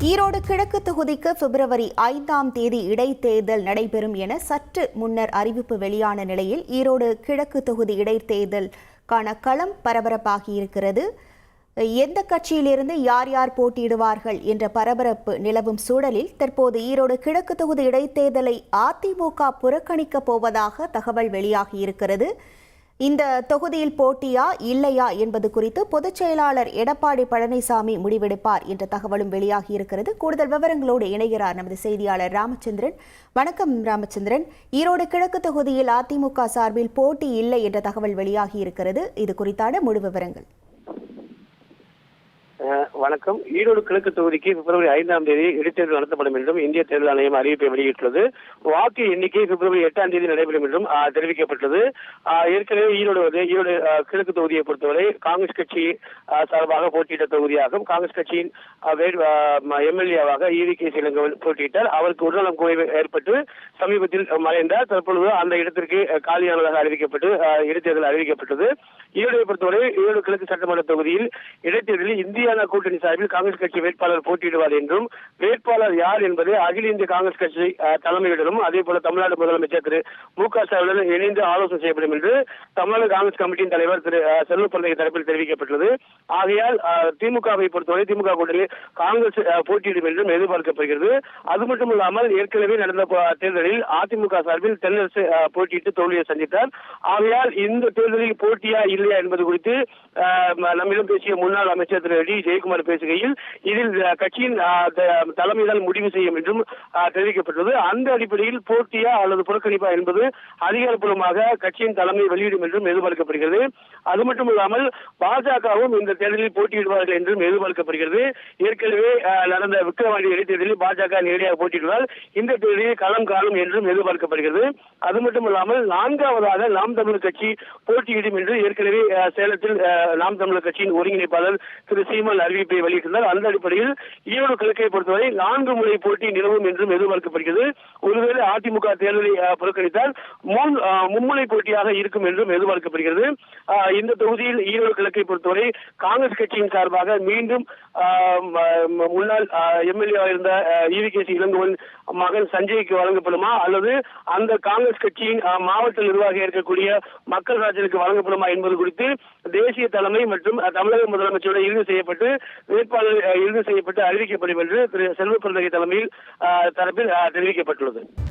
ஈரோடு கிழக்கு தொகுதிக்கு பிப்ரவரி 5ஆம் தேதி இடைத்தேர்தல் நடைபெறும் என சற்று முன்னர் அறிவிப்பு வெளியான நிலையில் ஈரோடு கிழக்கு தொகுதி இடைத்தேர்தலுக்கான களம் பரபரப்பாகியிருக்கிறது. எந்த கட்சியிலிருந்து யார் யார் போட்டியிடுவார்கள் என்ற பரபரப்பு நிலவும் சூழலில் தற்போது ஈரோடு கிழக்கு தொகுதி இடைத்தேர்தலை அதிமுக புறக்கணிக்கப் போவதாக தகவல் வெளியாகியிருக்கிறது. இந்த தொகுதியில் போட்டியா இல்லையா என்பது குறித்து பொதுச் செயலாளர் எடப்பாடி பழனிசாமி முடிவெடுப்பார் என்ற தகவலும் வெளியாகியிருக்கிறது. கூடுதல் விவரங்களோடு இணைகிறார் நமது செய்தியாளர் ராமச்சந்திரன். வணக்கம் ராமச்சந்திரன். ஈரோடு கிழக்கு தொகுதியில் அதிமுக சார்பில் போட்டி இல்லை என்ற தகவல் வெளியாகியிருக்கிறது. இது குறித்தான முழு விவரங்கள். வணக்கம். ஈரோடு கிழக்கு தொகுதிக்கு பிப்ரவரி 5ஆம் தேதி இடைத்தேர்தல் நடத்தப்படும் என்றும் இந்திய தேர்தல் ஆணையம் அறிவிப்பை வெளியிட்டுள்ளது. வாக்கு எண்ணிக்கை பிப்ரவரி 8ஆம் தேதி நடைபெறும் என்றும் தெரிவிக்கப்பட்டது. ஏற்கனவே ஈரோடு கிழக்கு தொகுதியை பொறுத்தவரை காங்கிரஸ் கட்சி சார்பாக போட்டியிட்ட தொகுதியாகும். காங்கிரஸ் கட்சியின் எம்எல்ஏவாக EVK இளங்கோவன் போட்டியிட்டார். அவருக்கு உடல்நலம் குறைவு ஏற்பட்டு சமீபத்தில் மறைந்தார். தற்பொழுது அந்த இடத்திற்கு காலியானதாக அறிவிக்கப்பட்டு இடைத்தேர்தல் அறிவிக்கப்பட்டது. ஈரோடை பொறுத்தவரை ஈரோடு கிழக்கு சட்டமன்ற தொகுதியில் இடைத்தேர்தலில் இந்திய கூட்டணி சார்பில் காங்கிரஸ் கட்சி வேட்பாளர் போட்டியிடுவார் என்றும் வேட்பாளர் யார் என்பது அகில இந்திய காங்கிரஸ் கட்சி தலைமையுடனும் அதே போல தமிழ்நாடு முதலமைச்சர் திரு MK ஸ்டாலினுடன் இணைந்து ஆலோசனை செய்யப்படும் என்று தமிழ்நாடு காங்கிரஸ் கமிட்டியின் தலைவர் திரு செல்வ பிறந்தகை தரப்பில் தெரிவிக்கப்பட்டுள்ளது. ஆகையால் திமுகவை பொறுத்தவரை திமுக கூட்டணி காங்கிரஸ் போட்டியிடும் என்றும் எதிர்பார்க்கப்படுகிறது. அது மட்டுமல்லாமல் ஏற்கனவே நடந்த தேர்தலில் அதிமுக சார்பில் தென்னரசு போட்டியிட்டு தோல்வியை சந்தித்தார். ஆகையால் இந்த தேர்தலில் போட்டியா இல்லையா என்பது குறித்து நம்மிடம் பேசிய முன்னாள் அமைச்சர் திரு D. ஜெயக்குமார் பேசுகையில் இதில் கட்சியின் தலைமைதான் முடிவு செய்யும் என்றும் தெரிவிக்கப்பட்டது. அந்த அடிப்படையில் போட்டியா அல்லது புறக்கணிப்பா என்பது அதிகாரப்பூர்வமாக கட்சியின் தலைமை வெளியிடும் என்றும் எதிர்பார்க்கப்படுகிறது. அது மட்டுமல்லாமல் பாஜகவும் இந்த தேர்தலில் போட்டியிடுவார்கள் என்றும் எதிர்பார்க்கப்படுகிறது. ஏற்கனவே நடந்த விக்கிரவாண்டி இடைத்தேர்தலில் பாஜக நேரடியாக போட்டியிடுவார். இந்த தேர்தலில் களம் காணும் என்றும் எதிர்பார்க்கப்படுகிறது. அது மட்டுமல்லாமல் 4ஆவதாக நாம் தமிழர் கட்சி போட்டியிடும் என்று ஏற்கனவே சேலத்தில் நாம் தமிழர் கட்சியின் ஒருங்கிணைப்பாளர் திரு சீமான் அறிவிப்பை வெளியிட்டிருந்தார். அந்த அடிப்படையில் ஈரோடு கிழக்கை பொறுத்தவரை 4 முறை போட்டி நிலவும் என்றும் எதிர்பார்க்கப்படுகிறது. ஒருவேளை அதிமுக தேர்தலை புறக்கணித்தால் மும்முனை போட்டியாக இருக்கும் என்றும் எதிர்பார்க்கப்படுகிறது. இந்த தொகுதியில் ஈரோடு கிழக்கை பொறுத்தவரை காங்கிரஸ் கட்சியின் சார்பாக மீண்டும் முன்னாள் எம்எல்ஏ இருந்த EVK இளங்கோவன் மகன் சஞ்சய்க்கு வழங்கப்படுமா அல்லது அந்த காங்கிரஸ் கட்சியின் மாவட்ட நிர்வாகியாக இருக்கக்கூடிய மக்கள் ராஜனுக்கு வழங்கப்படுமா என்பது குறித்து தேசிய தலைமை மற்றும் தமிழக முதலமைச்சருடன் இறுதி செய்யப்பட்டு வேட்பாளர் இறுதி செய்யப்பட்டு அறிவிக்கப்படும் என்று திரு செல்வ பிறந்தகை தலைமையில் தரப்பில் தெரிவிக்கப்பட்டுள்ளது.